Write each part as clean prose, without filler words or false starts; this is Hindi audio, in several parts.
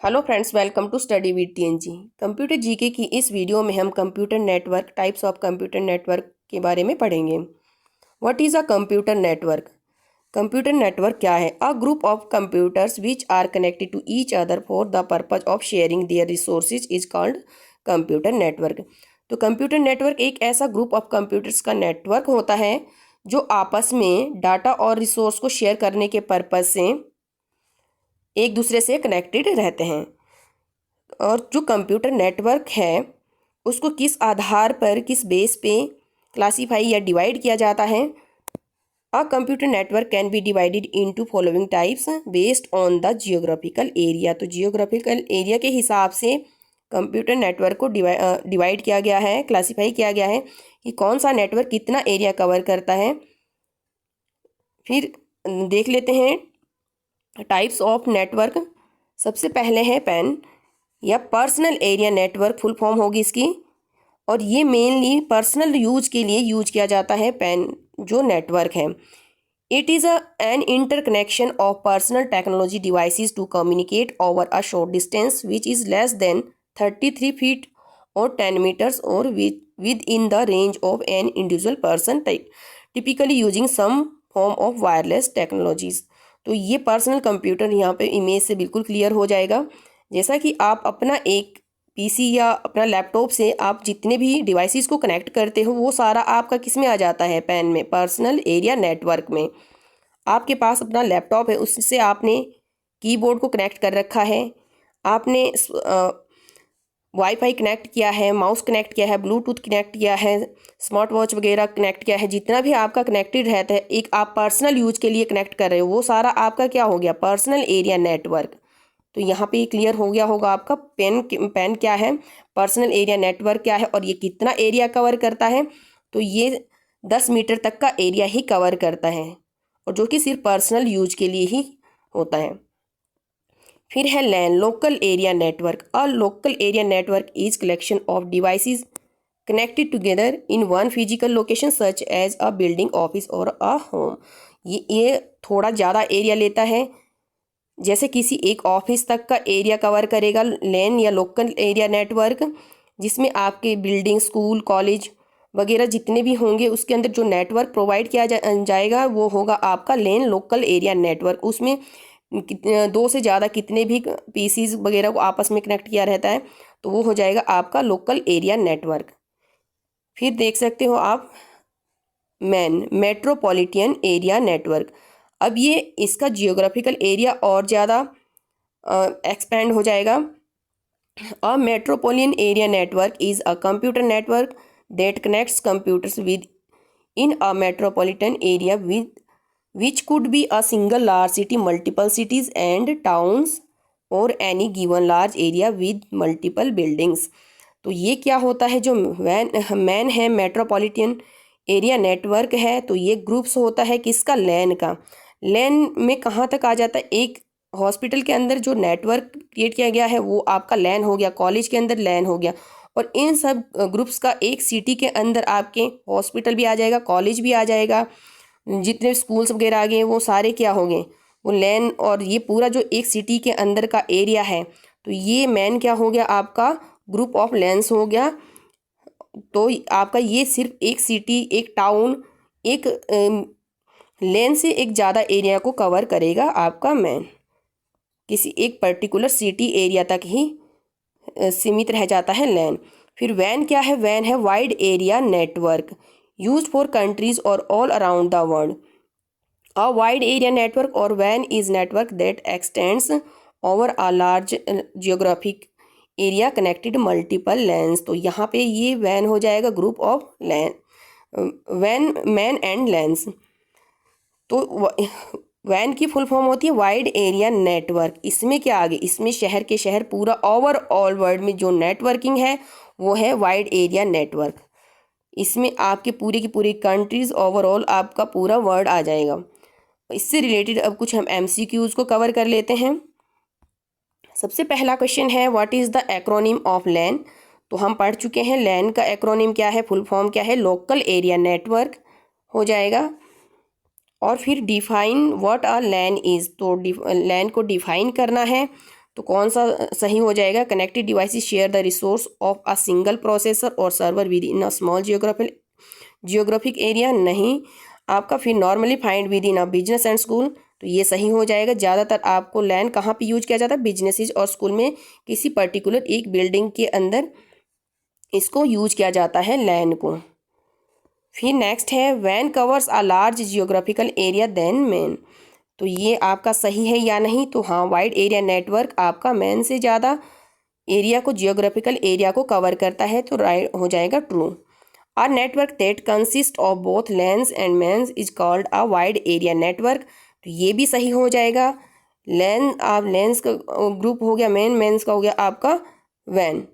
Hello friends, welcome to study with TNG. Computer GK की इस वीडियो में हम computer network, types of computer network के बारे में पढ़ेंगे। What is a computer network? Computer network क्या है? A group of computers which are connected to each other for the purpose of sharing their resources is called computer network. तो कंप्यूटर नेटवर्क एक ऐसा ग्रुप ऑफ कंप्यूटर्स का नेटवर्क होता है जो आपस में डाटा और रिसोर्स को शेयर करने के पर्पज से एक दूसरे से कनेक्टेड रहते हैं। और जो कंप्यूटर नेटवर्क है उसको किस आधार पर, किस बेस पे क्लासीफाई या डिवाइड किया जाता है? अ computer network can be divided into following types based on the geographical area. तो जियोग्राफिकल एरिया के हिसाब से कंप्यूटर नेटवर्क को डिवाइड किया गया है, क्लासीफाई किया गया है कि कौन सा नेटवर्क कितना एरिया कवर करता है। फिर देख लेते हैं टाइप्स ऑफ नेटवर्क। सबसे पहले है पैन या personal area network, full form होगी इसकी, और ये मेनली पर्सनल यूज के लिए यूज किया जाता है पैन जो नेटवर्क है। It is an interconnection of personal technology devices to communicate over a short distance which is less than 33 feet और 10 मीटर्स और within the range of an individual person typically using some form of wireless technologies. तो ये पर्सनल कंप्यूटर यहाँ पे इमेज से बिल्कुल क्लियर हो जाएगा। जैसा कि आप अपना एक पीसी या अपना लैपटॉप से आप जितने भी डिवाइसेस को कनेक्ट करते हो वो सारा आपका किस में आ जाता है? पैन में, पर्सनल एरिया नेटवर्क में। आपके पास अपना लैपटॉप है, उससे आपने कीबोर्ड को कनेक्ट कर रखा है, आपने वाईफाई कनेक्ट किया है, माउस कनेक्ट किया है, ब्लूटूथ कनेक्ट किया है, स्मार्ट वॉच वगैरह कनेक्ट किया है। जितना भी आपका कनेक्टेड रहता है, एक आप पर्सनल यूज के लिए कनेक्ट कर रहे हो, वो सारा आपका क्या हो गया? Personal area network. तो यहाँ पे क्लियर हो गया होगा आपका पैन क्या है, पर्सनल एरिया नेटवर्क क्या है और ये कितना एरिया कवर करता है। तो ये 10 मीटर तक का एरिया ही कवर करता है और जो कि सिर्फ पर्सनल यूज के लिए ही होता है। फिर है LAN, local area network. A local area network is collection of devices connected together in one physical location such as a building, office और अ होम। ये थोड़ा ज़्यादा एरिया लेता है, जैसे किसी एक ऑफिस तक का एरिया कवर करेगा लैन या लोकल एरिया नेटवर्क, जिसमें आपके बिल्डिंग, स्कूल, कॉलेज वगैरह जितने भी होंगे उसके अंदर जो नेटवर्क प्रोवाइड किया जाएगा वो होगा आपका लैन, लोकल एरिया नेटवर्क। उसमें दो से ज़्यादा कितने भी पीसीज वगैरह को आपस में कनेक्ट किया रहता है तो वो हो जाएगा आपका लोकल एरिया नेटवर्क। फिर देख सकते हो आप मेट्रोपॉलिटन एरिया नेटवर्क। अब ये इसका जियोग्राफिकल एरिया और ज़्यादा एक्सपेंड हो जाएगा। अ metropolitan area network is a computer network that connects computers with in a metropolitan area with which could be a single large city, multiple cities and towns or any given large area with multiple buildings। तो ये क्या होता है? जो मैन है, मेट्रोपॉलिटन एरिया नेटवर्क है, तो ये ग्रुप्स होता है किसका? लैन का। लैन में कहाँ तक आ जाता है? एक हॉस्पिटल के अंदर जो नेटवर्क क्रिएट किया गया है वो आपका लैन हो गया, कॉलेज के अंदर लैन हो गया, और इन सब ग्रुप्स का एक सिटी के अंदर आपके हॉस्पिटल भी आ जाएगा, कॉलेज भी आ जाएगा, जितने स्कूल्स वगैरह आ गए वो सारे क्या हो गए? वो लैन। और ये पूरा जो एक सिटी के अंदर का एरिया है तो ये मैन क्या हो गया? आपका ग्रुप ऑफ लैंस हो गया। तो आपका ये सिर्फ एक सिटी, एक टाउन, एक लैन से एक ज़्यादा एरिया को कवर करेगा आपका मैन। किसी एक पर्टिकुलर सिटी एरिया तक ही सीमित रह जाता है लैन। फिर वैन क्या है? वैन है wide area network used for countries or all around the world. A wide area network or WAN is network that extends over a large geographic area connected multiple LANs। तो यहाँ पे ये WAN हो जाएगा group of LAN, WAN, man and LANs। तो WAN की फुल फॉर्म होती है वाइड एरिया नेटवर्क। इसमें क्या आ गया? इसमें शहर के शहर पूरा ओवरऑल वर्ल्ड में जो नेटवर्किंग है वो है वाइड एरिया नेटवर्क। इसमें आपके पूरे की पूरी कंट्रीज़, ओवरऑल आपका पूरा वर्ल्ड आ जाएगा। इससे रिलेटेड अब कुछ हम एमसीक्यूज़ को कवर कर लेते हैं। सबसे पहला क्वेश्चन है what is the acronym of LAN. तो हम पढ़ चुके हैं लैन का एक्रोनिम क्या है, फुल फॉर्म क्या है? लोकल एरिया नेटवर्क हो जाएगा। और फिर define what a LAN is. तो लैन को डिफाइन करना है तो कौन सा सही हो जाएगा? Connected devices share the resource of a single processor और server within a small geographic area. नहीं आपका। फिर normally find within a business and school, तो ये सही हो जाएगा। ज़्यादातर आपको लैन कहाँ पे यूज किया जाता है? बिजनेसेस और स्कूल में, किसी पर्टिकुलर एक बिल्डिंग के अंदर इसको यूज किया जाता है लैन को। फिर नेक्स्ट है वैन covers a large geographical area than MAN, तो ये आपका सही है या नहीं? तो हाँ, वाइड एरिया नेटवर्क आपका मैन से ज़्यादा एरिया को, जियोग्राफिकल एरिया को कवर करता है, तो राइट हो जाएगा true. A network that consists of both LANs and MANs is called a wide area network, तो ये भी सही हो जाएगा। लेंस का ग्रुप हो गया मैन, मैन्स का हो गया आपका वैन,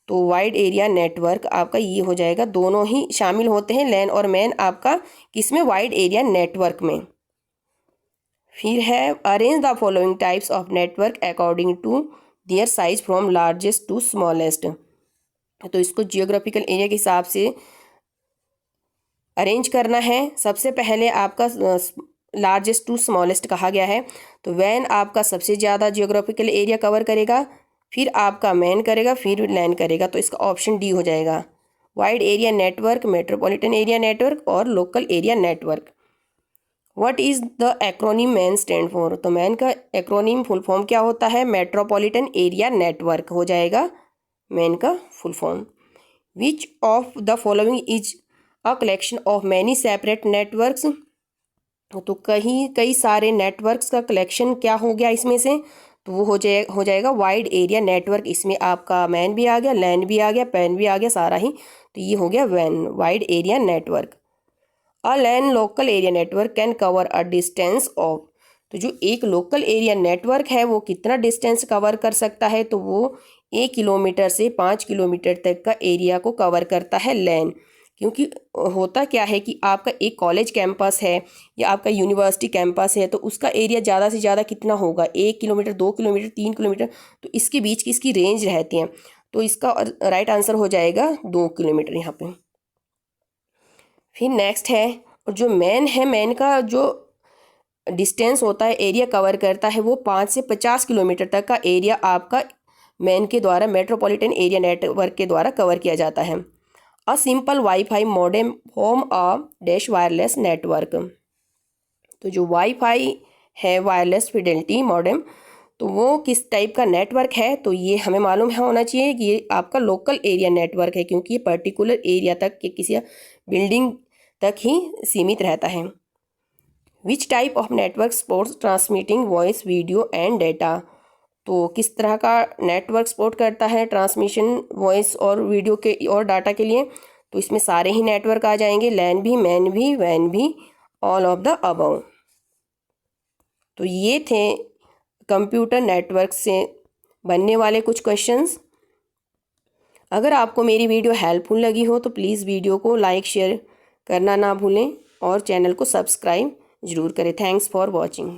तो वाइड एरिया नेटवर्क आपका ये हो जाएगा। दोनों ही शामिल होते हैं, लैन और मैन आपका किसमें? वाइड एरिया नेटवर्क में। फिर है arrange the following types of network according to their size from largest to smallest, तो इसको जियोग्राफिकल एरिया के हिसाब से अरेंज करना है। सबसे पहले आपका लार्जेस्ट टू स्मॉलेस्ट कहा गया है, तो वैन आपका सबसे ज़्यादा जियोग्राफिकल एरिया कवर करेगा, फिर आपका मैन करेगा, फिर लैन करेगा, तो इसका ऑप्शन डी हो जाएगा। Wide area network, metropolitan area network और local area network. What is the acronym MAN stand for, तो मैन का एक्रोनिम फुल फॉर्म क्या होता है? मेट्रोपॉलिटन एरिया नेटवर्क हो जाएगा मैन का full form. Which of the following is a collection of many separate networks, तो कई सारे नेटवर्क्स का कलेक्शन क्या हो गया इसमें से? तो वो हो जाएगा वाइड एरिया नेटवर्क। इसमें आपका मैन भी आ गया, लैन भी आ गया, पैन भी आ गया, सारा ही, तो ये हो गया वैन, wide area network. A LAN local area network can cover a distance of, तो जो एक लोकल एरिया नेटवर्क है वो कितना डिस्टेंस कवर कर सकता है? तो वो 1 किलोमीटर से 5 किलोमीटर तक का एरिया को कवर करता है लैन। क्योंकि होता क्या है कि आपका एक कॉलेज कैंपस है या आपका यूनिवर्सिटी कैंपस है, तो उसका एरिया ज़्यादा से ज़्यादा कितना होगा? 1 किलोमीटर, 2 किलोमीटर, 3 किलोमीटर, तो इसके बीच की इसकी रेंज रहती है, तो इसका राइट आंसर हो जाएगा 2 किलोमीटर यहाँ पे। फिर नेक्स्ट है, और जो मैन है, मैन का जो डिस्टेंस होता है, एरिया कवर करता है, वो 5 से 50 किलोमीटर तक का एरिया आपका मैन के द्वारा, मेट्रोपॉलिटन एरिया नेटवर्क के द्वारा कवर किया जाता है। A simple wifi modem form a dash wireless network, तो जो वाईफाई है, वायरलेस फिडेलिटी मॉडेम, तो वो किस टाइप का नेटवर्क है? तो ये हमें मालूम होना चाहिए कि ये आपका लोकल एरिया नेटवर्क है, क्योंकि ये पर्टिकुलर एरिया तक के किसी बिल्डिंग तक ही सीमित रहता है। Which type of network supports transmitting voice, video and data, तो किस तरह का नेटवर्क सपोर्ट करता है ट्रांसमिशन वॉइस और वीडियो के और डाटा के लिए? तो इसमें सारे ही नेटवर्क आ जाएंगे, लैन भी, मैन भी, वैन भी, ऑल ऑफ द अबव। तो ये थे कंप्यूटर नेटवर्क से बनने वाले कुछ क्वेश्चंस। अगर आपको मेरी वीडियो हेल्पफुल लगी हो तो प्लीज़ वीडियो को लाइक शेयर करना ना भूलें और चैनल को सब्सक्राइब ज़रूर करें। Thanks for watching.